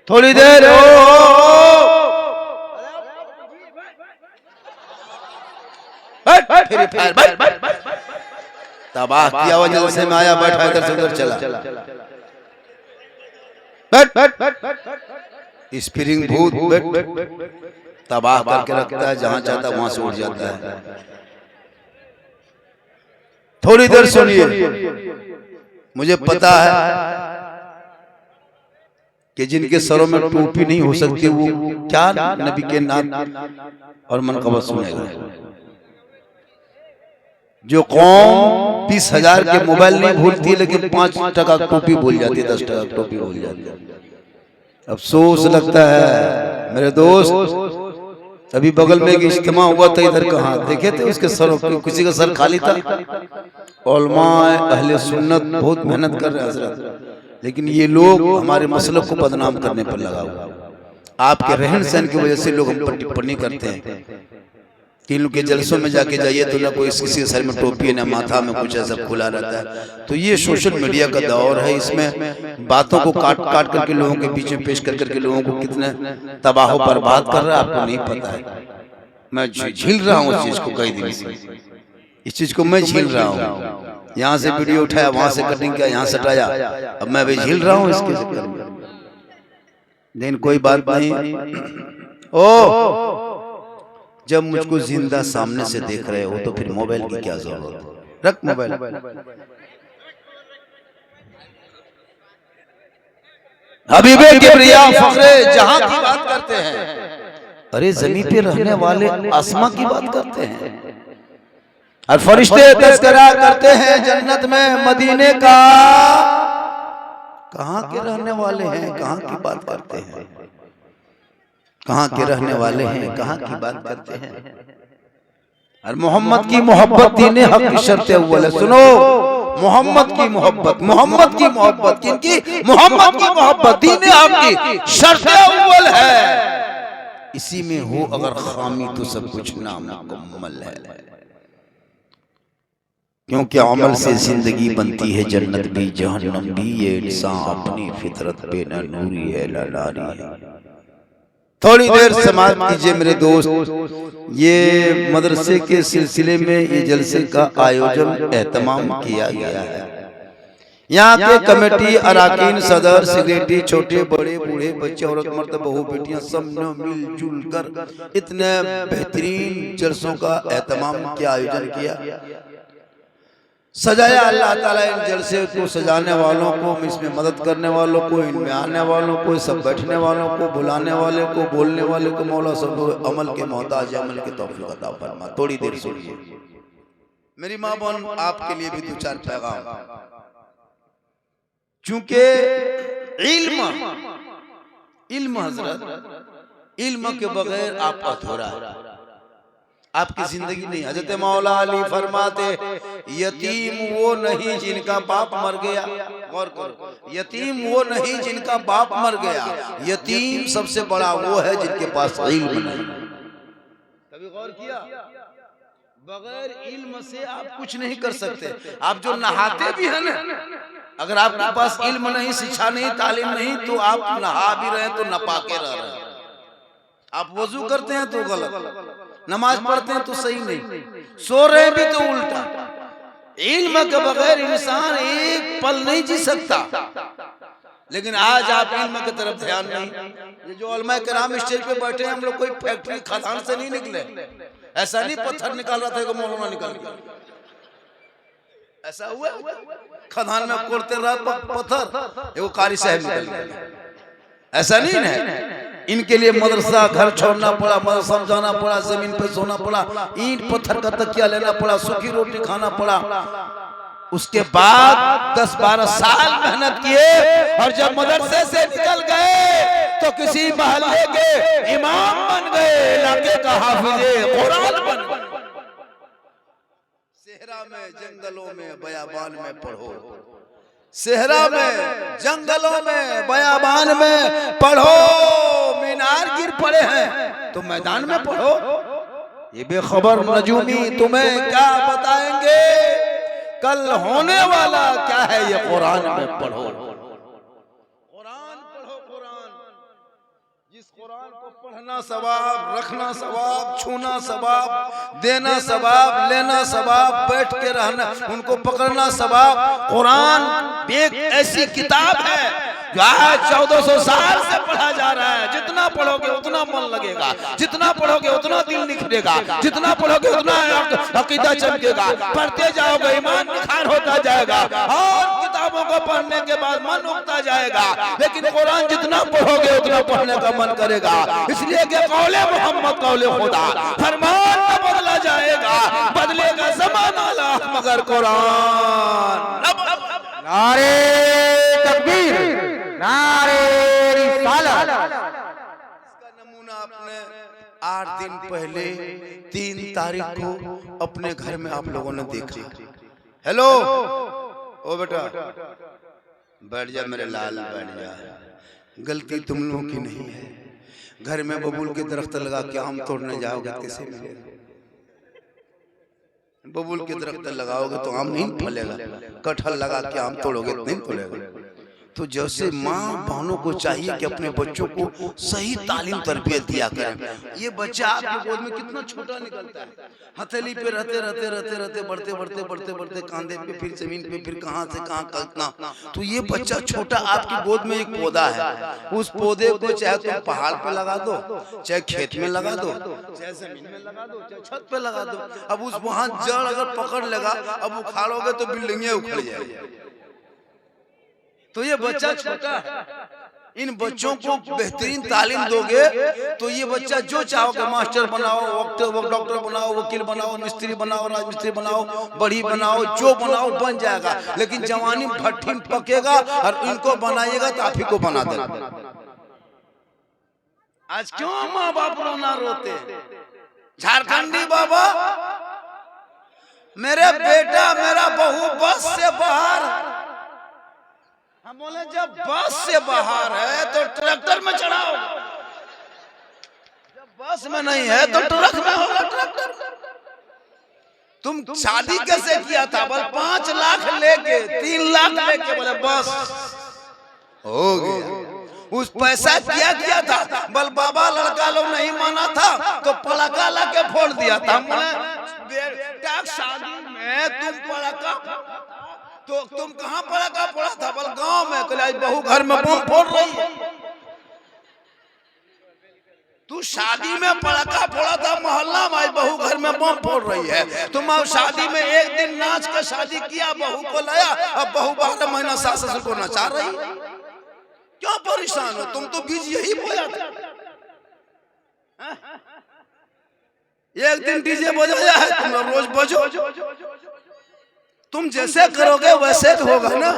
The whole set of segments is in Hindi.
थोड़ी देर तबाह किया हुआ जलसे में आया, बैठा इधर से उधर चला। स्प्रिंग भूत तबाह करके रखता है, जहां चाहता वहां से उड़ जाता है। थोड़ी देर सुनिए, मुझे पता है कि जिनके सरों में टोपी नहीं हो सकती वो क्या नबी के नाम और मनकबत सुनेगा। जो कौम 20,000 के मोबाइल नहीं भूलती है, लेकिन 5 टका टोपी भूल जाती है, 10 टका टोपी भूल जाती है। अफसोस लगता है मेरे दोस्त, अभी बगल में एक इज्तिमा हुआ था, इधर कहाँ देखे थे उसके सर, किसी का सर खाली था। उलमा अहले सुन्नत बहुत मेहनत कर रहे हैं हजरत, लेकिन ये लोग हमारे मसलक को बदनाम करने पर लगा हुआ। आपके रहन सहन की वजह से लोग हम पर टिप्पणी करते हैं कि इनके जलसों में जाके जाइए तो ना कोई किसी के सर में टोपी है, ना माथा में कुछ ऐसा खुला रहता है। तो ये सोशल मीडिया का दौर है, इसमें बातों को काट काट करके लोगों के बीच में पेश कर करके लोगों को कितने तबाह बर्बाद कर रहा है आपको नहीं पता है। मैं झील रहा हूँ उस चीज को, कई दिन से इस चीज को मैं झील रहा हूँ। यहाँ से वीडियो उठाया, वहां से कटिंग किया, यहाँ से हटाया, अब मैं भी झील रहा हूँ इसके चक्कर में। लेकिन कोई बात नहीं। ओ जब मुझको जिंदा सामने से देख रहे हो तो फिर मोबाइल की क्या जरूरत है? रख मोबाइल। हबीबे किबरिया फखरे जहां की बात करते हैं, अरे जमीन पे रहने वाले आसमां की बात करते हैं, और फरिश्ते तज़किरा करते हैं जन्नत में मदीने का। कहां के रहने वाले हैं, कहां की बात करते हैं, कहां के रहने वाले हैं, कहां की बात करते हैं। और मोहम्मद की मोहब्बत दीने हक की शर्त अव्वल है। सुनो, मोहम्मद की मोहब्बत, मोहम्मद की मोहब्बत, किनकी? मोहम्मद की मोहब्बत दीने हक की शर्त अव्वल है। इसी में हो अगर खामी तो सब कुछ नामुकम्मल है। क्योंकि अमल से जिंदगी बनती है जन्नत भी जहन्नम भी, ये इंसान अपनी फितरत पे न नूरी है न नारी है। थोड़ी देर समाप्त कीजिए मेरे दोस्त। ये मदरसे के सिलसिले में ये जलसे का आयोजन एहतमाम किया गया है। यहाँ के कमेटी, अराकीन, सदर, सेक्रेटरी, छोटे बड़े बूढ़े बच्चे, औरत मर्द, बहू बेटियां सब ने मिलजुल कर इतने बेहतरीन जलसों का एहतमाम किया, आयोजन किया, सजाया। अल्लाह ताला इन जलसे को सजाने वालों को, इसमें मदद करने वालों को, इनमें आने वालों को, सब बैठने वालों को, बुलाने वाले को, बोलने वाले को मौला सब अमल के मोहताज, अमल के तौफीक अता फरमा। थोड़ी देर सुनिए मेरी माँ बहन, आपके लिए भी 2-4 पैगाम। चूंकि इल्म हजरत, इल्म के बगैर आप अधूरा है, आपकी जिंदगी नहीं। हजरत मौला अली फरमाते, यतीम वो नहीं जिनका बाप मर गया। गौर करो, यतीम वो नहीं जिनका बाप मर गया, यतीम सबसे बड़ा वो है जिनके पास इल्म नहीं। कभी गौर किया? बगैर इल्म से आप कुछ नहीं कर सकते। आप जो नहाते भी हैं ना, अगर आपके पास इल्म नहीं, शिक्षा नहीं, तालीम नहीं, तो आप नहा भी रहे तो नपाके रह रहे हैं। आप वजू करते हैं तो गलत, नमाज पढ़ते हैं तो सही नहीं, सो रहे भी तो उल्टा। इल्म के बगैर इंसान एक पल नहीं जी सकता। लेकिन आज आप इल्म की तरफ ध्यान नहीं। ये जो उलमा किराम स्टेज पे बैठे हैं, हम लोग कोई फैक्ट्री खदान से नहीं निकले। ऐसा नहीं पत्थर निकाल रहा था मौलाना निकाल गया, ऐसा हुआ खदान में कोड़ते रहा पत्थर, वो कारी साहब निकल गया, ऐसा नहीं है। इनके लिए मदरसा घर छोड़ना पड़ा, मदरसा जाना पड़ा, जमीन पे सोना पड़ा, ईंट पत्थर का तकिया लेना पड़ा, सूखी रोटी खाना पड़ा। उसके बाद 10-12 साल मेहनत किए, और जब मदरसे से निकल गए तो किसी महल्ले के इमाम बन गए, इलाके का हाफिज़े कुरान बन गए। सेहरा में, जंगलों में, बयाबान में पढ़ो, सेहरा में, जंगलों में, बयाबान में पढ़ो। मीनार गिर पड़े हैं तो मैदान में पढ़ो। ये बेखबर नजूमी तुम्हें क्या बताएंगे, कल होने वाला क्या है ये कुरान में पढ़ो। कुरान पढ़ो, कुरान कुरान को पढ़ना सवाब, रखना सवाब, छूना सवाब, देना सवाब, लेना सवाब, बैठ के रहना, उनको पकड़ना सवाब। कुरान एक ऐसी किताब है जो आज 1400 साल से पढ़ा जा रहा है। जितना पढ़ोगे उतना मन लगेगा, जितना पढ़ोगे उतना दिल निखरेगा, जितना पढ़ोगे उतना अकीदा चमकेगा। पढ़ते जाओगे ईमान निखार होता जाएगा और किताबों को पढ़ने के बाद मन उगता जाएगा। लेकिन कुरान जितना पढ़ोगे उतना पढ़ने का मन करेगा। इसलिए कि कौले मोहम्मद कौले खुदा, फरमान न बदला जाएगा, बदलेगा ज़माना ला मगर कुरान। नारे तकबीर, नारे रिसालत। इसका नमूना आपने 8 दिन पहले 3 तारीख को अपने घर में आप लोगों ने देखा। हेलो ओ बेटा, बैठ जा मेरे लाल, बैठ जा। गलती तुम लोगों की नहीं है। घर में बबूल के दरख्त लगा के आम तोड़ने जाओगे कैसे मिलेगा? बबूल के दरख्त लगाओगे तो आम नहीं फलेगा, कटहल लगा के आम तोड़ोगे तो नहीं फलेगा। तो जैसे माँ बहनों को चाहिए कि अपने बच्चों को सही तालीम तरबियत दिया करें। ये बच्चा आपके गोद में कितना छोटा निकलता है, हथेली पे रहते रहते रहते रहते बढ़ते बढ़ते बढ़ते बढ़ते कांधे पे, फिर जमीन पे, फिर कहाँ से कहाँ कल्पना। तो ये बच्चा छोटा आपकी गोद में एक पौधा है। उस पौधे को चाहे तुम पहाड़ पे लगा दो, चाहे खेत में लगा दो, चाहे जमीन में लगा दो, चाहे छत पे लगा दो। अब उस वहां जड़ अगर पकड़ लेगा, अब उखाड़ोगे तो बिल्डिंगें उखड़ जाएगी। तो ये बच्चा छोटा है। इन बच्चों को बेहतरीन तालीम दोगे तो ये बच्चा जो चाहोगे, मास्टर बनाओ, डॉक्टर बनाओ, वकील बनाओ, मिस्त्री बनाओ, राजमिस्त्री बनाओ, बढ़ी बनाओ, जो बनाओ बन जाएगा। लेकिन जवानी भट्टी में पकेगा और इनको बनाइएगा तो आप ही को बना देना। आज क्यों माँ बाप रोना रोते? झारखंडी बाबा, मेरे बेटा मेरा बहू बस से बाहर। हम बोले जब बस से बाहर है तो ट्रैक्टर में चढ़ाओ, जब बस में नहीं है तो ट्रक में होगा। ट्रैक्टर तुम शादी कैसे किया था? बोले 5 लाख लेके, 3 लाख लेके, बोले बस हो गया। उस पैसा किया था। बल बाबा लड़का लोग नहीं माना था तो पड़ाका ला के फोड़ दिया था। बेटा शादी में तुम पड़ाका, तो तुम कहाँ पड़ाका फोड़ा था? बल गांव में। कल बहू घर में बम फोड़ रही है। तू शादी में पड़ाका फोड़ा था मोहल्ला में, बहू घर में बम फोड़ रही है। तुम शादी में एक दिन नाच के शादी किया, बहू को लाया, अब बहू 12 महीना सास ससुर को नचा रही। क्यों परेशान हो? तुम तो बीज यही बोया था। एक दिन डीजे बजाया है, तुम रोज बजो। तुम जैसे करोगे वैसे तो होगा ना।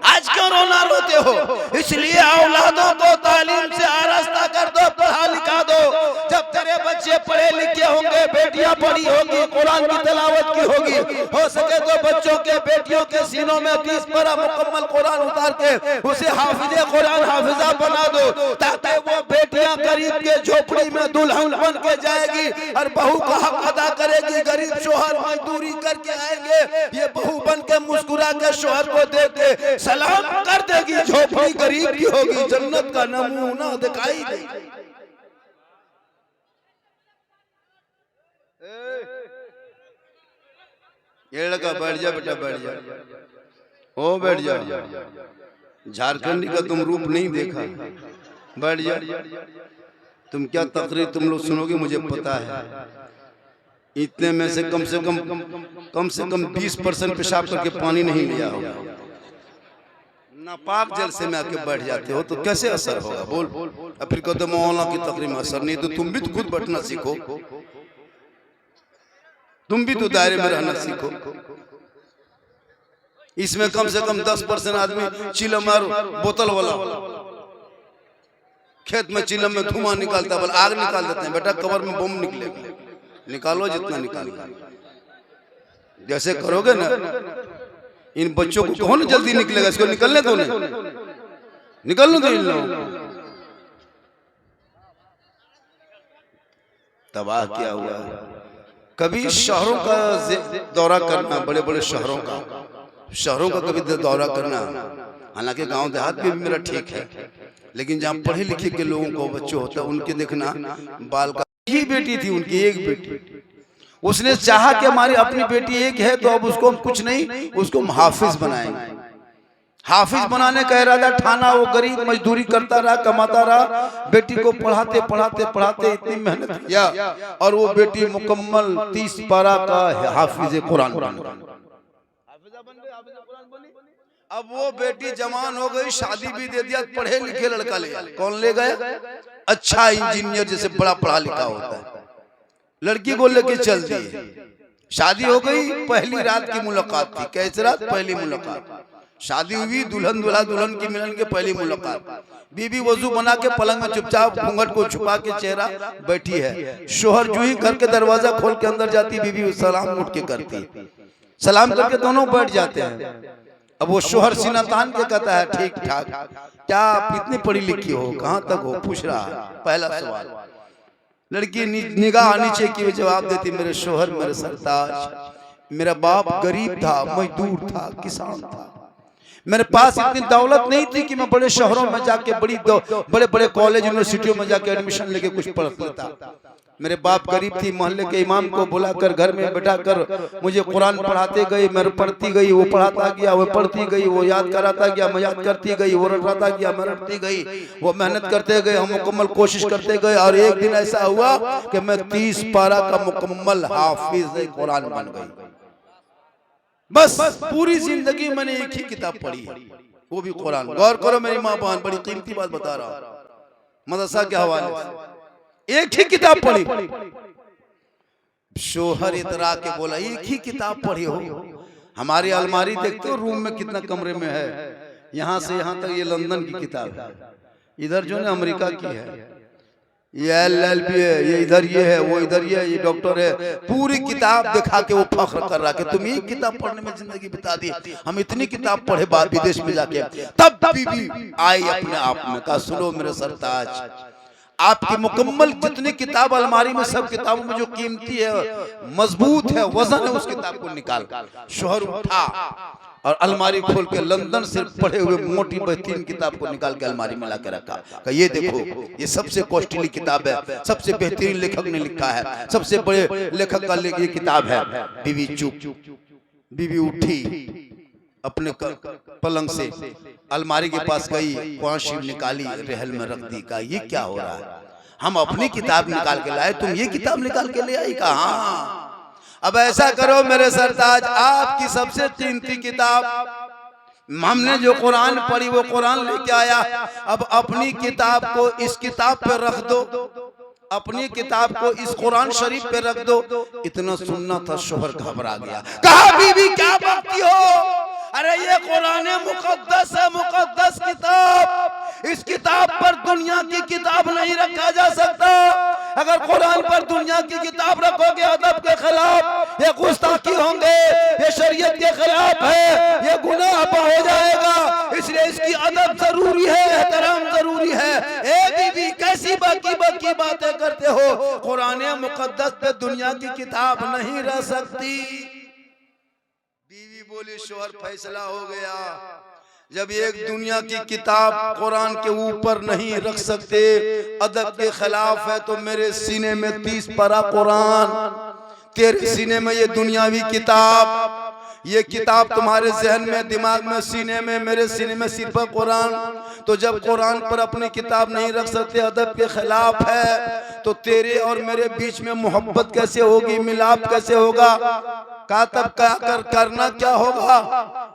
आज क्यों रोना रोते हो? इसलिए औलादों को तालीम से आरास्ता कर दो, पढ़ा लिखा दो। जब तेरे बच्चे पढ़े लिखे होंगे, बेटियां पढ़ी होगी, कुरान की तिलावत की होगी, हो सके तो बच्चों के, बेटियों के सीनों में 30 पारा मुकम्मल कुरान उतार के उसे हाफिजे कुरान, हाफिजा बना दो, ताकि वो बेटियां गरीब के झोपड़ी में दुल्हन बन के जाएगी और बहू का हक अदा करेगी। गरीब शोहर मजदूरी करके आएंगे, ये बहू बन के मुस्कुरा के शोहर को देख के सलाम कर देगी। झोपड़ी गरीब की होगी, जन्नत का नमूना दिखाई देगी। ये लड़का बैठ जा बेटा, बैठ जा, ओ बैठ जा। झारखंडी का तुम रूप नहीं देखा, बैठ जा। तुम क्या तकरीर तुम लोग सुनोगे मुझे पता है। इतने में से कम 20% पेशाब करके पानी नहीं लिया होगा। नापाक जल से में आके बैठ जाते हो तो कैसे असर होगा? बोल। अब फिर कहते मौलाना की तकरीर में असर नहीं, तो तुम भी तो खुद बैठना सीखो, तुम भी तो दायरे में रहना सीखो। इसमें कम से कम 10% आदमी चिलम और बोतल वाला, खेत में चिलम में धुआं निकालता है, आग निकाल देते हैं। बेटा कबर में बम निकलेगा, निकालो जितना निकालो। जैसे करोगे ना, इन बच्चों को कौन जल्दी निकलेगा? इसको निकलने दो, निकलने दो इन लोगों। तबाह किया हुआ है। कभी शहरों का दौरा करना, बड़े बड़े शहरों का कभी दौरा करना, हालांकि गांव देहात में भी मेरा ठीक है, लेकिन जहाँ पढ़े लिखे के लोगों को बच्चे होता है उनके देखना बाल का ही बेटी थी, उनकी एक बेटी। उसने चाहा कि हमारी अपनी बेटी एक है तो अब उसको कुछ नहीं, उसको हम हाफिज बनाएंगे। हाफिज बनाने का इरादा ठाना, वो गरीब मजदूरी करता रहा, कमाता रहा, बेटी को पढ़ाते पढ़ाते पढ़ाते इतनी मेहनत किया और वो बेटी मुकम्मल 30 पारा का हाफिज कुरान बन गई। अब वो बेटी जवान हो गई, शादी भी दे दिया, पढ़े लिखे लड़का ले गया। कौन ले गया? अच्छा इंजीनियर, जैसे बड़ा पढ़ा लिखा होता है। लड़की को लेके चल दी, शादी हो गई। पहली रात की मुलाकात थी। कैसी रात? पहली मुलाकात। शादी हुई, दुल्हन दूल्हा दुल्हन की मिलन के पहली मुलाकात। बीबी वजू बना के पलंग में चुपचाप घूंघट को छुपा के चेहरा बैठी है। शोहर जो ही घर के दरवाजा खोल के अंदर जाती, बीबी सलाम उठ के करती, सलाम करके दोनों बैठ जाते हैं। अब वो शोहर सीना तान के कहता है, ठीक ठाक, क्या आप इतनी पढ़ी लिखी हो, कहाँ तक हो, पूछ रहा है। पहला सवाल। लड़की निगाह नीचे की जवाब देती, मेरे शोहर, मेरे सरताज, मेरा बाप गरीब था, मजदूर था, किसान था, मेरे पास इतनी दौलत नहीं थी कि मैं बड़े शहरों में जाके बड़े बड़े कॉलेज यूनिवर्सिटियों में जाके एडमिशन लेके कुछ पढ़ लेता। मेरे बाप गरीब थी, मोहल्ले के इमाम को बुलाकर घर में बैठा कर मुझे कुरान पढ़ाते गए, मैं पढ़ती गई, वो पढ़ाता गया, वो पढ़ती गई, वो याद कराता गया, मैं याद करती गई, वो रटाता गया, मैं रटती गई, वो मेहनत करते गए, हम मुकम्मल कोशिश करते गए। और एक दिन ऐसा हुआ कि मैं 30 पारा का मुकम्मल हाफिज कुरान बन गई। बस पूरी जिंदगी मैंने एक ही किताब पढ़ी है, वो भी कुरान। गौर करो मेरी माँ बहन, बड़ी कीमती बात बता रहा हूँ, मदरसा के हवाले से एक ही किताब पढ़ी। शोहर इतरा के बोला, एक ही किताब पढ़ी हो? हमारी अलमारी देखते हो रूम में कितना कमरे में है, यहाँ से यहाँ तक ये लंदन की किताब है, इधर जो है अमेरिका की है, ये LLB है, ये इधर ये है, वो इधर ये है, ये डॉक्टर है। पूरी किताब दिखा के वो फख्र कर रहा कि तुम एक किताब पढ़ने में जिंदगी बिता दी, हम इतनी किताब पढ़े बाद विदेश में जाके। तब बीबी आई अपने आप में, कहा, सुनो मेरे सरताज, आपकी मुकम्मल जितनी किताब अलमारी में, सब किताबों में जो कीमती है, मजबूत है, वजन है, उस किताब को निकाल। शोहर उठा और अलमारी खोल के लंदन से पढ़े हुए मोटी बेहतरीन किताब को निकाल के अलमारी में ला के रखा। ये देखो, ये सबसे कॉस्टली किताब है, सबसे बेहतरीन लेखक ने लिखा है, सबसे बड़े लेखक का ये किताब है। बीवी चुप। बीवी उठी अपने पलंग से, अलमारी के पास गई, कुरान शरीफ निकाली, रहल में रख दी। कहा, ये क्या हो रहा है? हम अपनी किताब निकाल के लाए, तुम ये किताब निकाल के ले आई? कहा, हाँ। अब ऐसा करो मेरे सरताज, आपकी सबसे कीमती किताब, हमने जो कुरान पढ़ी वो कुरान लेके आया, अब अपनी किताब को इस किताब पे रख दो, अपनी किताब को इस कुरान शरीफ पे रख दो। इतना सुनना था, शोहर घबरा गया। कहा, बीवी क्या बात हो? अरे ये कुरान मुकद्दस है, मुकद्दस किताब, इस किताब पर दुनिया की किताब नहीं रखा जा सकता। अगर कुरान पर दुनिया की किताब रखोगे अदब के खिलाफ, ये गुस्ताखी होंगे, ये शरीयत के खिलाफ है, ये गुनाह हो जाएगा, इसलिए इसकी अदब जरूरी है, एहतराम जरूरी है। ए बीबी, कैसी बाकी बाकी बातें करते हो? कुरान मुकद्दस पे दुनिया की किताब नहीं रह सकती। बीवी बोली, शोहर फैसला हो गया, जब एक दुनिया की किताब कुरान के ऊपर नहीं रख सकते, अदब के खिलाफ है, तो मेरे सीने में 30 पारा कुरान, तेरे सीने में ये दुनियावी किताब, ये किताब तुम्हारे जहन में, दिमाग में, सीने में, मेरे सीने में सिर्फ कुरान। तो जब कुरान पर अपनी किताब नहीं रख सकते, अदब के खिलाफ है, तो तेरे और मेरे बीच में मोहब्बत कैसे होगी, मिलाप कैसे होगा? कहा, तब क्या करना क्या होगा?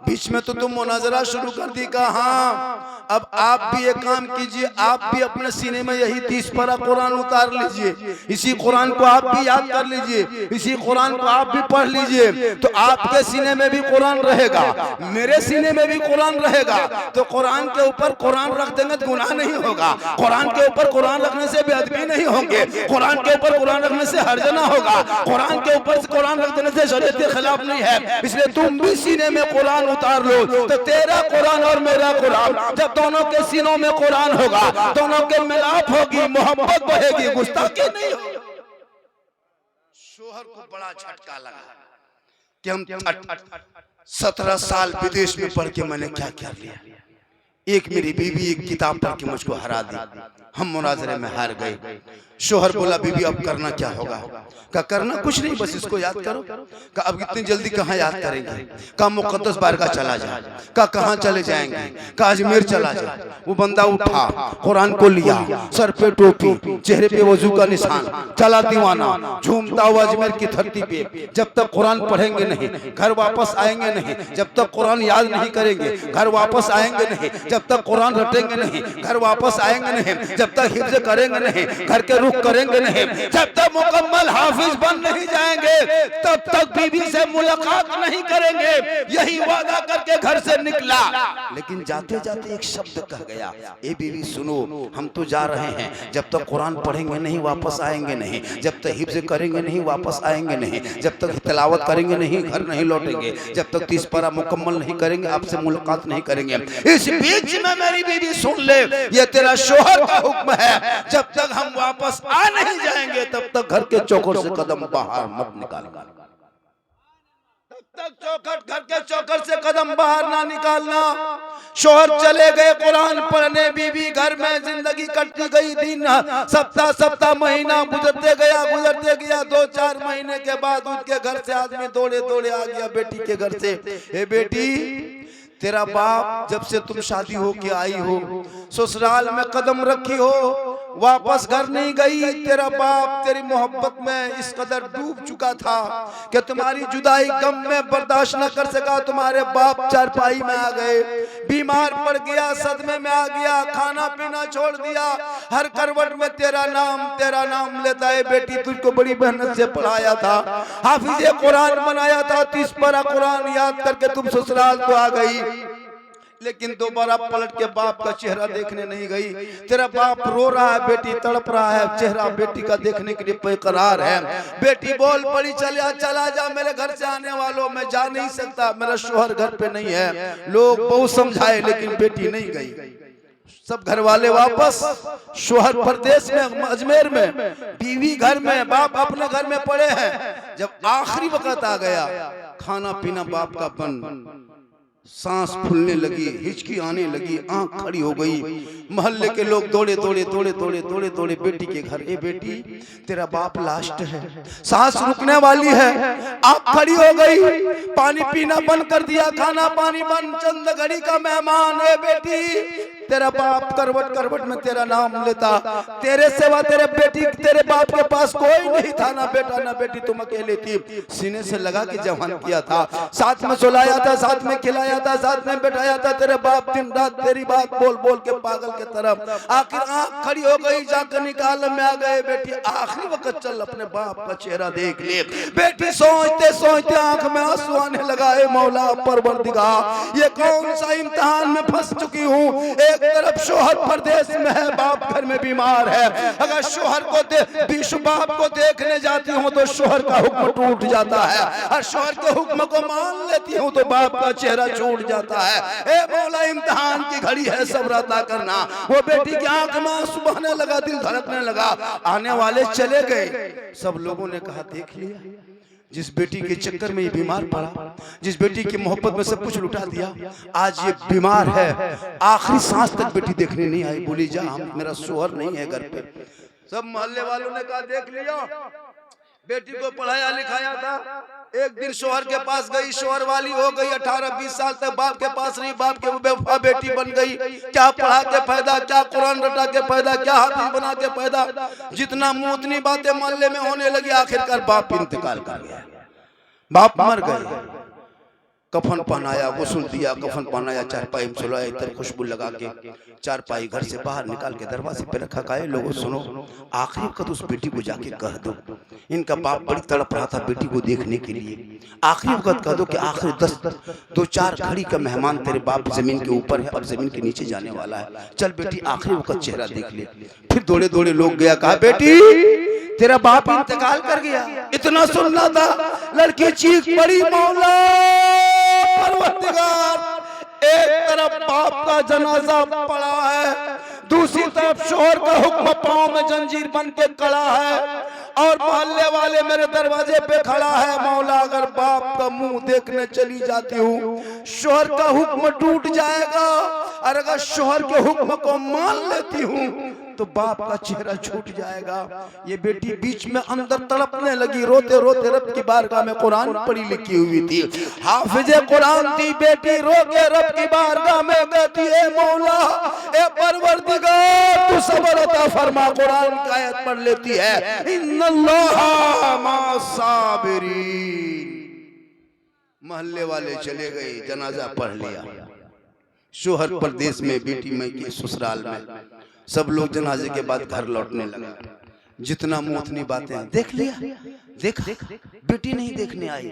बीच में तो तुम मुनाजरा शुरू कर दी। कहा, हाँ, अब आप भी एक काम कीजिए, आप भी अपने सीने में यही 30 पारा कुरान उतार लीजिए, इसी कुरान को आप भी याद कर लीजिए, इसी कुरान को आप भी पढ़ लीजिए, तो आपके सीने में भी कुरान रहेगा, मेरे सीने में भी कुरान रहेगा। तो कुरान के ऊपर कुरान रख देंगे तो गुनाह नहीं होगा, कुरान के ऊपर कुरान रखने से बेअदबी नहीं होंगे, कुरान के ऊपर कुरान रखने से हर्जा होगा, कुरान के ऊपर कुरान रख देने से शरीयत के खिलाफ नहीं है। इसलिए तुम भी सीने में कुरान उतार लो, तो तेरा कुरान और मेरा कुरान, जब दोनों के सीनों में कुरान होगा, दोनों के मिलाप होगी, मोहब्बत बढ़ेगी, गुस्ताखी नहीं होगी। शोहर को बड़ा झटका लगा कि हम 17 साल विदेश में पढ़ के मैंने क्या क्या लिया, एक मेरी बीवी एक किताब पढ़ के मुझको हरा दी, हम मुनाजरे में हार गए। शोहर बोला बीवी अब करना क्या होगा? का करना कुछ नहीं, बस इसको याद करो। का अब इतनी जल्दी कहाँ याद करेंगे? का मुकद्दस बारगाह चला जाए, का कहाँ चले जाएंगे, का अजमेर चला जाए। वो बंदा उठा, कुरान को लिया, सर पे टोपी, चेहरे पे वजू का निशान, चला दीवाना, झूमता हुआ अजमेर की धरती पे। जब तक कुरान पढ़ेंगे नहीं घर वापस आएंगे नहीं, जब तक कुरान याद नहीं करेंगे घर वापस आएंगे नहीं, जब तक कुरान रटेंगे नहीं घर वापस आएंगे नहीं, जब तक हिफ्ज करेंगे नहीं घर के रुख करेंगे नहीं, जब तक मुकम्मल हाफिज बन नहीं जाएंगे तब तक बीवी से मुलाकात नहीं करेंगे। यही वादा करके घर से निकला, लेकिन जाते जाते एक शब्द कह गया, ए बीवी सुनो, हम तो जा रहे हैं, जब तक कुरान पढ़ेंगे नहीं वापस आएंगे नहीं, जब तक हिफ्ज करेंगे नहीं वापस आएंगे नहीं, जब तक तिलावत करेंगे नहीं घर नहीं लौटेंगे, जब तक 30 पारा मुकम्मल नहीं करेंगे आपसे मुलाकात नहीं करेंगे। इस बीच में मेरी बीवी सुन ले, ये तेरा शोहर का हुक्म है, जब तक हम वापस आ नहीं जाएंगे तब तक घर के चौखट से कदम बाहर मत निकालना, तब तक घर के चौखट से कदम बाहर ना निकालना। शोहर चले गए कुरान पढ़ने, बीवी घर में जिंदगी कटती गई। दिन सप्ताह महीना गुजरते गया 2-4 महीने के बाद उनके घर से आदमी दौड़े आ गया बेटी के घर से। ए बेटी, तेरा बाप जब से तुम शादी हो के आई हो ससुराल में कदम रखी हो, वापस घर नहीं गई। तेरा बाप तेरी मोहब्बत में इस कदर डूब चुका था कि तुम्हारी जुदाई गम में बर्दाश्त न कर सका। तुम्हारे बाप चारपाई में आ गए, बीमार पड़ गया, सदमे में आ गया, खाना पीना छोड़ दिया, हर करवट में तेरा नाम लेता है। बेटी तुझको बड़ी मेहनत से पढ़ाया था, हाफिज कुरान बनाया था, 30 पारा कुरान याद करके तुम ससुराल तो आ गई, लेकिन दोबारा पलट के बाप का चेहरा देखने नहीं गई। तेरा बाप रो रहा है, बेटी तड़प रहा है, चेहरा बेटी का देखने के लिए बेकरार है। बेटी बोल पड़ी, चला जा, मेरे घर से आने वालों मैं जा नहीं सकता, मेरा शोहर घर पे नहीं है। लोग बहुत समझाए लेकिन बेटी नहीं गई। सब घर वाले वापस, शोहर परदेश में अजमेर में, बीवी घर में, बाप अपने घर में पड़े हैं। जब आखिरी वक्त आ गया, खाना पीना बाप का बंद, सांस फूलने लगी, हिचकी आने लगी, आंख खड़ी हो गई। मोहल्ले के लोग दौड़े बेटी के घर। ए बेटी, तेरा बाप लास्ट है, सांस रुकने वाली है। आंख खड़ी हो गई, पानी पीना बंद कर दिया, खाना पानी बंद, चंद घड़ी का मेहमान। ए बेटी, तेरा बाप करवट में तेरा नाम लेता, तेरे सिवा तेरे बाप के पास कोई नहीं था, ना बेटा ना बेटी, तुम अकेले थी। सीने से लगा के जवान किया था, साथ में सुलाया था, साथ में खिलाया था, साथ में बैठाया था। तेरे बाप दिन रात तेरी बात बोल के पागल के तरफ। आखिर आंख खड़ी हो गई, जाकर निकाल में आ गए। बेटी आखिरी वक्त चल अपने बाप का चेहरा देख ले। बेटी सोचते आंख में आंसू आने लगा, ए मौला परवरदिगार, ये कौन सा इम्तिहान में फंस चुकी हूँ। एक तरफ शोहर परदेश में है, बाप घर में बीमार है। अगर शोहर को बाप को देखने जाती हूँ तो शोहर का हुक्म टूट जाता है, और शोहर के हुक्म को मान लेती हूँ तो बाप का चेहरा छूट जाता है। ए मौला, इम्तिहान की घड़ी है, सब्र अता करना। वो बेटी की आंख में आंसू बहने लगा, दिल धड़कने लगा। आने वाले चले गए, सब लोगों ने कहा देख लिया, जिस बेटी के चक्कर में ये बीमार पड़ा, जिस बेटी की मोहब्बत में सब कुछ लुटा दिया, आज ये बीमार है, आखिरी सांस तक बेटी देखने नहीं आई। बोली जा, मेरा शोहर नहीं है घर पे। सब मोहल्ले वालों ने कहा देख लिया, बेटी को पढ़ाया लिखाया था, एक दिन शोहर के पास गई, शोहर वाली हो गई, 18-20 साल तक बाप के पास रही, बाप के बेवफा बेटी बन गई। क्या पढ़ा के फायदा, क्या कुरान रटा के फायदा, क्या हाफिज बना के फायदा। जितना मुंह उतनी बातें मोहल्ले में होने लगी। आखिरकार बाप इंतकाल कर गया, बाप मर गए। कफन पहनाया, गुस्ल दिया, कफन पहनाया, चारपाई में सुलाया, इधर खुशबू लगा के चारपाई घर से बाहर निकाल के दरवाजे पे रखा। कहा लोगों सुनो, आखिरी वक्त उस बेटी को जाके कह दो, इनका बाप बड़ी तड़प रहा था बेटी को देखने के लिए। आखिरी वक्त कह दो कि आखिरी 2-4 घड़ी का मेहमान तेरे बाप जमीन के ऊपर है, अब जमीन के नीचे जाने वाला है। चल बेटी आखिरी वक्त चेहरा देख ले। फिर दौड़े लोग गया, कहा बेटी तेरा बाप इंतकाल कर गया। इतना सुनना था, लड़की चीख पड़ी, मौला परवरदिगार, एक तरफ बाप का जनाजा पड़ा है, दूसरी तरफ शोहर का हुक्म पांव में जंजीर बन के खड़ा है और मोहल्ले वाले मेरे दरवाजे पे खड़ा है। मौला अगर बाप का मुंह देखने चली जाती हूँ शोहर का हुक्म टूट जाएगा, और अगर शोहर के हुक्म को मान लेती हूँ तो बाप का चेहरा छूट जाएगा। ये बेटी बीच में अंदर तड़पने लगी, रोते रोते रब की बारगाह में कुरान पढ़ी लिखी हुई थी, हाफिजे कुरान थी बेटी, रो के रब की बारगाह में कहती है मौला ए परवरदिगार तू सब्र अता फरमा। कुरान की आयत पढ़ लेती है इन्नल्लाह मास्साबिरीन। मोहल्ले वाले चले गए, जनाजा पढ़ लिया। शोहर परदेश में, बेटी में के ससुराल में, सब लोग जनाजे के बाद घर लौटने लगे। जितना मुंह उतनी बातें, देख लिया, देख बेटी नहीं देखने आई,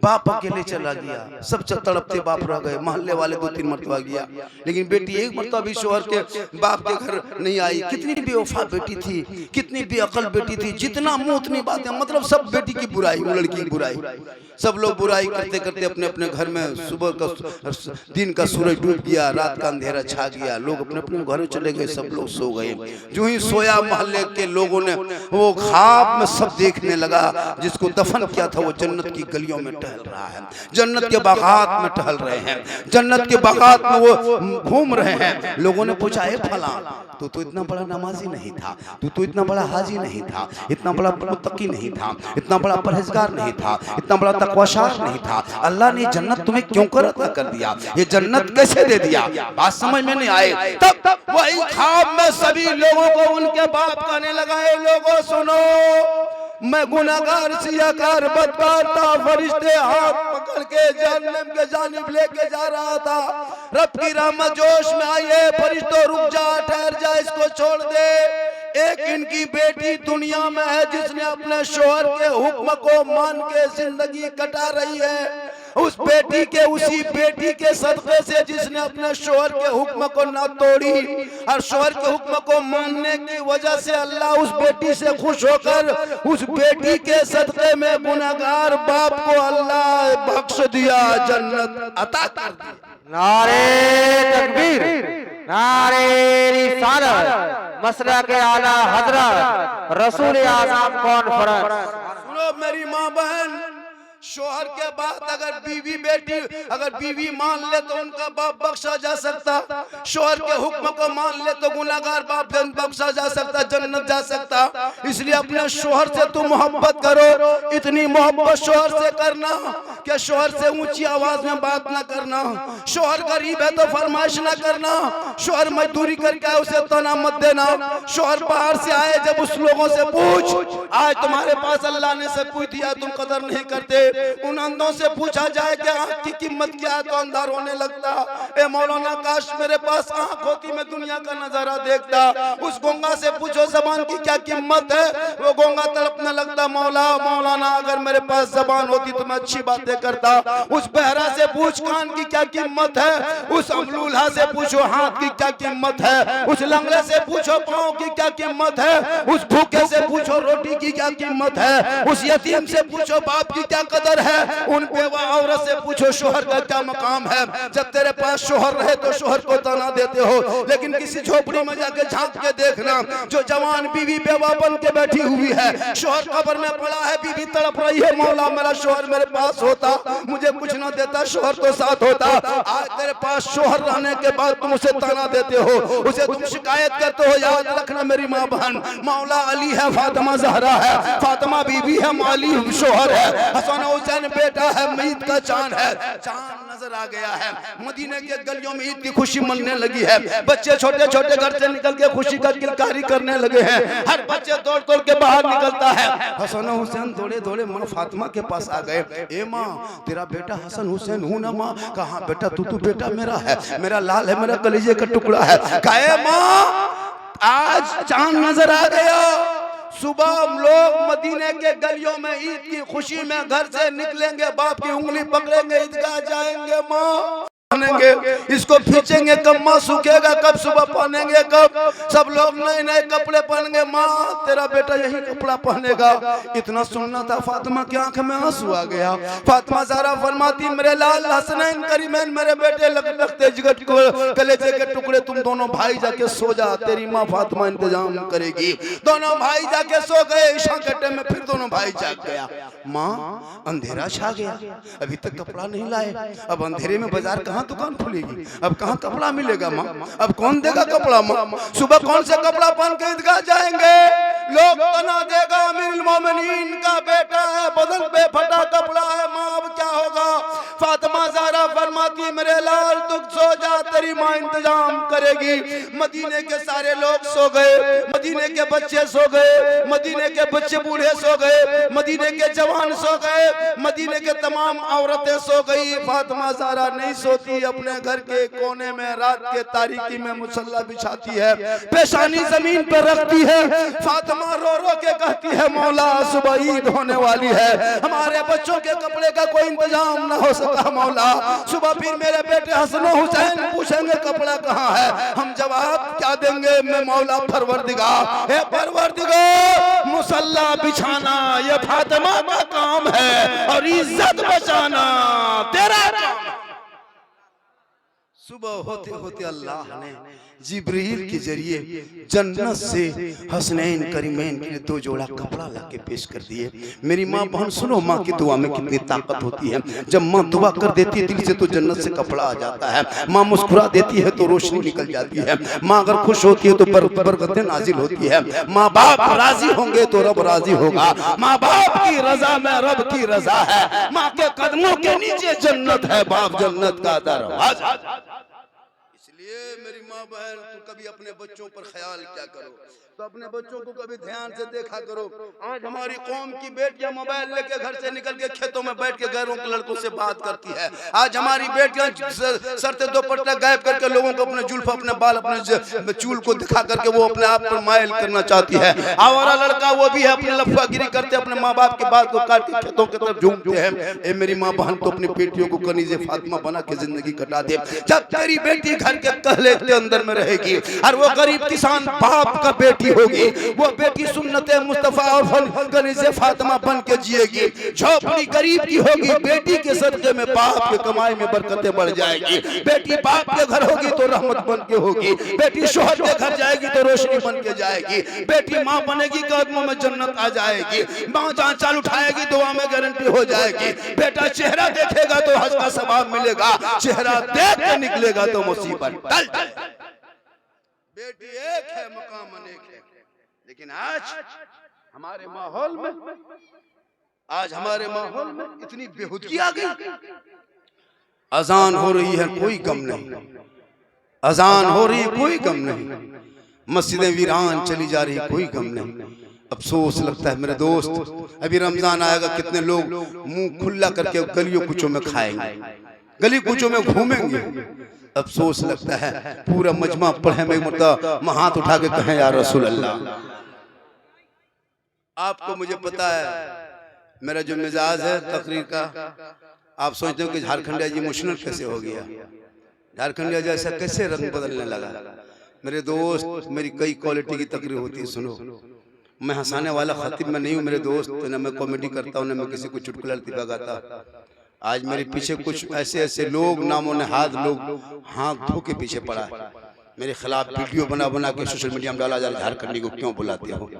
बाप अकेले चला गया, सब तड़पते बाप रह गए। मोहल्ले वाले 2-3 मरतबा गया, लेकिन बेटी एक मरतबा भी शोहर के बाप के घर नहीं आई। कितनी बेवफा बेटी थी, कितनी बेअकल बेटी थी, जितना मुंह उतनी बातें, मतलब सब बेटी की बुराई, वो लड़की की बुराई। सब लोग बुराई करते करते अपने अपने घर में, सुबह का दिन का सूरज डूब गया, रात का अंधेरा छा गया, लोग अपने अपने घरों चले गए, सब लोग सो गए। जो ही सोया मोहल्ले के लोगों ने वो ख्वाब में सब देखने लगा, जिसको दफन किया था वो जन्नत की गलियों में टहल रहा है, जन्नत के बागात में टहल रहे हैं, जन्नत के बागात में वो घूम रहे हैं। लोगों ने पूछा ए फला तू तो इतना बड़ा नमाजी नहीं था, तू तो इतना बड़ा हाजी नहीं था, इतना बड़ा मुत्तकी नहीं था, इतना बड़ा परहेजगार नहीं था, इतना बड़ा तकवाशार नहीं था, अल्लाह ने जन्नत तुम्हें क्यों कर दिया, ये जन्नत कैसे दे दिया? बात समझ में नहीं आए। तब वही ख्वाब में सभी लोगों को उनके बाप कहने लगा ए लोगों सुनो, मैं गुनाहगार सियाकार बदकार था, फरिश्ते हाथ पकड़ के जहन्नम के जानिब लेके जा रहा था। रब की रहमत जोश में आई है, फरिश्तों रुक जा, ठहर जा, इसको छोड़ दे। एक इनकी बेटी दुनिया में है जिसने अपने शोहर के हुक्म को मान के जिंदगी कटा रही है। उस बेटी के, उसी बेटी के सदक़े से जिसने अपने शोहर के हुक्म को ना तोड़ी, और शोहर के हुक्म को मानने की वजह से अल्लाह उस बेटी से खुश होकर उस बेटी के सदक़े में गुनाहगार बाप को अल्लाह बख्श दिया, जन्नत अता कर दी। नारे तकबीर, नारे रिसालत, मसला के आला हजरत रसूल आज़म कॉन्फ्रेंस। सुनो मेरी माँ बहन, शोहर के बाद अगर बीवी बेटी अगर बीवी मान ले तो उनका बाप बख्शा जा सकता, शोहर के हुक्म को मान ले तो गुनाहगार बाप बख्शा जा सकता, जन्नत जा सकता। इसलिए अपने शोहर से तुम मोहब्बत करो, इतनी मोहब्बत शोहर से करना कि शोहर से ऊंची आवाज में बात ना करना, शोहर गरीब है तो फरमाइश ना करना, शोहर मजदूरी करके आए उसे तना मत देना, शोहर बाहर से आए जब उस लोगों से पूछ आज तुम्हारे पास अल्लाह ने सब कुछ दिया तुम कदर नहीं करते, उन अंधों से पूछा जाए कि आंख की कीमत क्या है तो अंधा रोने लगता। ए मौलाना काश मेरे पास आंख होती मैं दुनिया का नजारा देखता। उस गूंगा से पूछो जबान की क्या कीमत है, वो गूंगा तड़पने लगता, मौलाना अगर मेरे पास जबान होती तो मैं अच्छी बातें करता। उस बहरा से पूछ कान की क्या कीमत है, उस अमलूल्हा से पूछो हाथ की क्या कीमत है, उस लंगड़े से पूछो पाँव की क्या कीमत है, उस भूखे से पूछो रोटी की क्या कीमत है, उस यतीम से पूछो बाप की क्या कदर है, उन बेवा औरत से पूछो शोहर का क्या मकाम है। जब तेरे पास शोहर रहे तो शोहर को ताना देते हो, लेकिन किसी झोपड़ी में जाके झांक के देखना, जो जवान बीवी बेवा बन के बैठी हुई है, शोहर कब्र में पड़ा है, बीवी तड़प रही है, मौला मेरा शोहर मेरे पास होता, मुझे कुछ ना देता, शोहर तो साथ होता। आज तेरे पास शोहर रहने के बाद तुम उसे ताना देते हो, उसे तुम शिकायत करते हो। याद रखना मेरी माँ बहन, मौला अली है, फातिमा ज़हरा है, फातिमा बीवी है, माली शोहर है, हसन हुसैन बेटा है, ईद का चांद है। चांद नजर आ गया है, मदीने के गलियों में ईद की खुशी मनने लगी है, बच्चे छोटे छोटे घर से निकल के खुशी का किलकारी करने लगे हैं, हर बच्चे दौड़ दौड़ के बाहर निकलता है। हसन हुसैन दौड़े दौड़े माँ फातिमा के पास आ गए, ए माँ तेरा बेटा हसन हुसैन हूँ ना माँ? कहा बेटा तू बेटा मेरा है, मेरा लाल है, मेरा कलीजे का टुकड़ा है। कहे माँ आज चांद नजर आ गया। सुबह लोग मदीने के गलियों में ईद की खुशी में घर से निकलेंगे, बाप की उंगली पकड़ेंगे, ईदगाह जाएंगे। माँ पहनेंगे, इसको खींचेंगे कब, माँ सूखेगा कब, सुबह पहनेंगे कब, सब लोग नए नए कपड़े पहनेंगे, माँ तेरा बेटा यही कपड़ा पहनेगा। इतना सुनना था, फातिमा की आंख में आंसू आ गया। फातिमा ज़हरा फरमाती, मेरे लाल हसनैन करीमैन, मेरे बेटे लगते जिगर कलेजे के टुकड़े, तुम दोनों भाई जाके सो जा, तेरी माँ फातिमा इंतजाम करेगी। दोनों भाई जाके सो गए। ईशा के टाइम में फिर दोनों भाई जाग गया। माँ अंधेरा छा गया, अभी तक कपड़ा नहीं लाए, अब अंधेरे में बाजार कहाँ दुकान खुलेगी, अब कहाँ कपड़ा मिलेगा माँ, अब कौन देगा कपड़ा माँ, सुबह कौन से कपड़ा पहन के ईदगाह जाएंगे, लोग तना देगा अमीरुल मोमिनीन का बेटा है, बदन पे फटा कपड़ा है, माँ अब क्या होगा। फातिमा ज़हरा फरमाती, मेरे लाल तू सो जा, तेरी माँ इंतजाम करेगी। मदीने के सारे लोग सो गए, मदीने के बच्चे सो गए, मदीने के बच्चे बूढ़े सो गए, मदीने के जवान सो गए, मदीने के तमाम औरतें सो गई। फातिमा ज़हरा नहीं सोती, अपने घर के कोने में रात के तारीकी में मुसल्ला बिछाती है, पेशानी जमीन पर रखती है। फातिमा रो रो के कहती है, मौला सुबह ईद होने वाली है, हमारे बच्चों के कपड़े का कोई इंतजाम ना हो सका मौला, सुबह फिर मेरे बेटे हसन हुसैन पूछेंगे कपड़ा कहाँ है, हम जवाब क्या देंगे। मैं मौला परवरदिगार, हे परवरदिगार, मुसल्ला बिछाना ये फातिमा का काम है और इज्जत बचाना तेरा काम। सुबह होते होते अल्लाह ने जिब्रील के जरिए जन्नत से हसनैन करीमैन के लिए दो जोड़ा कपड़ा लाके पेश कर दिए। मेरी माँ बहन सुनो, माँ की दुआ में कितनी ताकत होती है। जब माँ दुआ कर देती है दिल से तो जन्नत से कपड़ा आ जाता है। माँ मुस्कुरा देती है तो रोशनी निकल जाती है। माँ अगर खुश होती है तो बरकतें नाजिल होती है। माँ बाप राजी होंगे तो रब राजी होगा। माँ बाप की रजा में रब की रजा है। माँ के कदमों के नीचे जन्नत है, बाप जन्नत का दरवाजा। इसलिए मेरी माँ बहन, तू कभी अपने बच्चों पर ख्याल क्या करो, तो अपने बच्चों को कभी ध्यान से देखा करो। आज हमारी कौम की बेटियां मोबाइल लेके घर से निकल के खेतों में बैठ के गैरों के लड़कों से बात करती है। आज हमारी बेटियां सर से दुपट्टा गायब करके लोगों को अपने जुल्फ, अपने बाल, अपने चूल को दिखा करके वो अपने आप पर मायल करना चाहती है। आवारा लड़का वो भी है, अपनी लफागिरी करते, अपने माँ बाप के बाल को काट के खेतों की तरफ झूमते हैं। ए मेरी माँ बहन, तो अपनी बेटियों को कनीज़े फातिमा बना के जिंदगी कटा दे। जब तेरी बेटी घर के कहले के अंदर में रहेगी और वो गरीब किसान बाप का बेटी होगी, वो बेटी सुन्नते मुस्तफा और कनीज़े फातिमा बन के जिएगी। झोपड़ी गरीब की होगी, बेटी के सदके में बाप के कमाई में बरकतें बढ़ जाएगी। बेटी बाप के घर होगी तो रहमत बन के होगी। बेटी शोहर के घर जाएगी तो रोशनी बन के जाएगी। बेटी माँ बनेगी, कदमों में जन्नत आ जाएगी। माँ जहाँ चाल उठाएगी दुआ में गारंटी हो जाएगी। बेटा चेहरा देखेगा तो हज का सवाब मिलेगा, चेहरा देख के निकलेगा तो मुसीबत टल जाए। बेटी एक है, मकाम अनेक है। लेकिन आज हमारे माहौल में इतनी बेहुदगी आ गई। अजान हो रही है कोई गम नहीं, अजान हो रही है कोई गम नहीं, मस्जिदें वीरान चली जा रही कोई गम नहीं। अफसोस लगता है मेरे दोस्त, अभी रमजान आएगा, कितने लोग मुंह खुला करके गलियों कुचों में खाएंगे, गली कुचों में घूमेंगे। अफसोस लगता है पूरा मजमा पढ़े में मतलब हाथ उठा के कहें या रसूल अल्लाह। आपको मुझे पता है मेरा जो मिजाज है तकरीर का, आप सोचते हो कि झारखंडिया जी इमोशनल कैसे हो गया, झारखंडिया जैसा कैसे रंग बदलने लगा। मेरे दोस्त, मेरी कई क्वालिटी की तकरीर होती है, सुनो। मैं हंसाने वाला खतीब में नहीं हूँ मेरे दोस्त, न मैं कॉमेडी करता हूँ, न मैं किसी को चुटकुला लतीफ़ा गाता। आज मेरे पीछे कुछ ऐसे लोग, नामों ने लोग हाथ धो के पीछे पड़ा है। मेरे खिलाफ वीडियो बना बना के सोशल मीडिया में डाला जा रहा है, झारखंडी को क्यों बुलाते हो,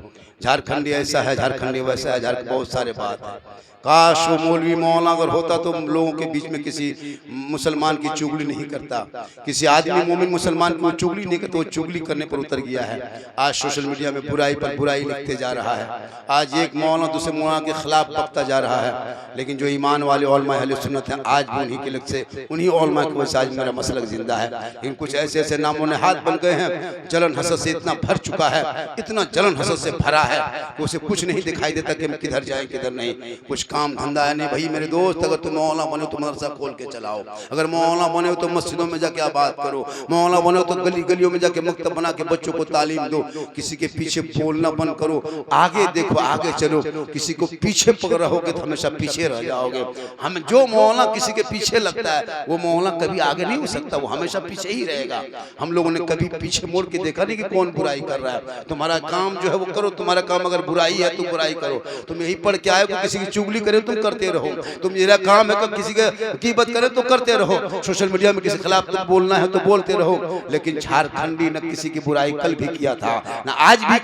झारखंडी ऐसा है, झारखंडी वैसा है, झारखंड बहुत सारे बात है। काश वो मौलवी मौलाना अगर होता तो लोगों के बीच में किसी मुसलमान की चुगली नहीं करता, किसी आदमी मोमिन मुसलमान की चुगली नहीं करता, वो चुगली करने पर उतर गया है। आज सोशल मीडिया में बुराई पर बुराई लिखते जा रहा है। आज एक मौलाना दूसरे मौलाना के खिलाफ बकता जा रहा है। लेकिन जो ईमान वाले उलमा अहले सुन्नत हैं, आज उन्हीं के लग से, उन्हीं उलमा की वजह से आज मेरा मसलक जिंदा है। लेकिन कुछ ऐसे नामों ने हाथ बन गए हैं, जलन हसद से इतना भर चुका है, इतना जलन हसद से भरा है कि उसे कुछ नहीं दिखाई देता कि हम किधर जाएं किधर नहीं। कुछ काम धंधा है नहीं भाई मेरे दोस्त। अगर तुम मौलाना बने तो मदरसा खोल के चलाओ, अगर मौलाना बने हो तो मस्जिदों में जाके आबाद करो, मौलाना बने हो तो गली गलियों में जाके मकतब बना के बच्चों को तालीम दो। किसी के पीछे बोलना बंद करो, आगे देखो, आगे चलो। किसी को पीछे पकड़ रहोगे तो हमेशा पीछे रह जाओगे। हम जो मौलाना किसी के पीछे लगता है वो मौलाना कभी आगे नहीं हो सकता, वो हमेशा पीछे ही रहेगा। हम लोगों ने कभी पीछे मोड़ के देखा नहीं कि कौन बुराई कर रहा है। तुम्हारा काम जो है वो करो, तुम्हारा काम अगर बुराई है तो बुराई करो। तुम यही पढ़ के आए हो किसी की चुगली करे तुम करते रहो, तुम मेरा काम है कि किसी की कीमत करे तो करते रहो, सोशल मीडिया में किसी के खिलाफ तुम बोलना है तो बोलते रहो। लेकिन झारखंडी न किसी की बुराई कल भी किया था, न आज भी